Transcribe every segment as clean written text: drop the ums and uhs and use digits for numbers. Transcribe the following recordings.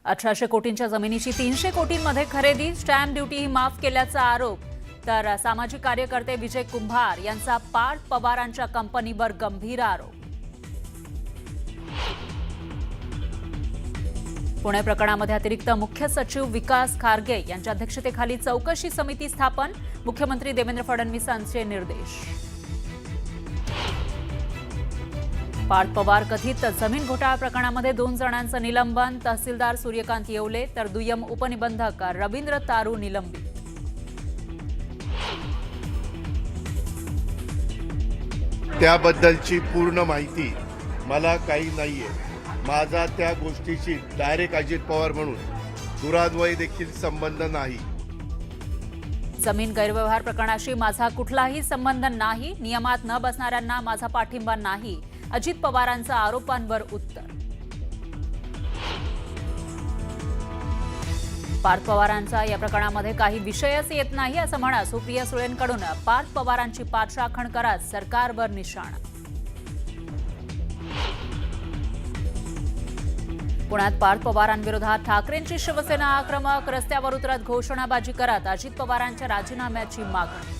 1800 कोटींच्या जमिनीची 300 कोटींमध्ये खरेदी, स्टॅम्प ड्युटीही माफ केल्याचा आरोप. तर सामाजिक कार्यकर्ते विजय कुंभार यांचा पार्थ पवारांच्या कंपनीवर गंभीर आरोप. पुणे प्रकरणामध्ये अतिरिक्त मुख्य सचिव विकास खारगे यांच्या अध्यक्षतेखाली चौकशी समिती स्थापन, मुख्यमंत्री देवेंद्र फडणवीसांचे निर्देश. पार्थ पवार कथित जमीन घोटाळा प्रकरणामध्ये 2 जणांचं निलंबन, तहसीलदार सूर्यकांत येवले तर दुय्यम उपनिबंधक रवींद्र तारू निलंबित. त्याबद्दलची पूर्ण माहिती मला काही नाहीये. माझा त्या गोष्टीशी डायरेक्ट अजित पवार म्हणून दुरान्वयी देखील संबंध नाही. जमीन गैरव्यवहार प्रकरणाशी माझा कुठलाही संबंध नाही, नियमात न बसणाऱ्यांना माझा पाठिंबा नाही, अजित पवारांचा आरोपांवर उत्तर. पार्थ पवारांचा या प्रकरणामध्ये काही विषयच येत नाही असं म्हणत सुप्रिया सुळेंकडून पार्थ पवारांची पाठराखण करत सरकारवर निशाणा. पुण्यात पार्थ पवारांविरोधात ठाकरेंची शिवसेना आक्रमक, रस्त्यावर उतरत घोषणाबाजी करत अजित पवारांच्या राजीनाम्याची मागणी.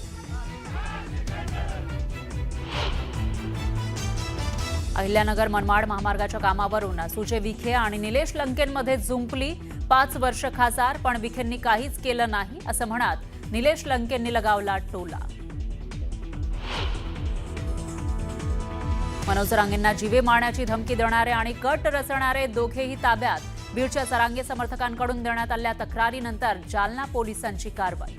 अहिल्यानगर मनमाड महामार्गाच्या कामावरून सुजय विखे आणि निलेश लंकेंमध्ये जुंपली. 5 वर्ष खासदार पण विखेंनी काहीच केलं नाही असं म्हणत निलेश लंकेंनी लगावला टोला. मनोज जरांगेंना जीवे मारण्याची धमकी देणारे आणि कट रचणारे दोघेही ताब्यात. बीडच्या जरांगे समर्थकांकडून देण्यात आलेल्या तक्रारीनंतर जालना पोलिसांची कारवाई.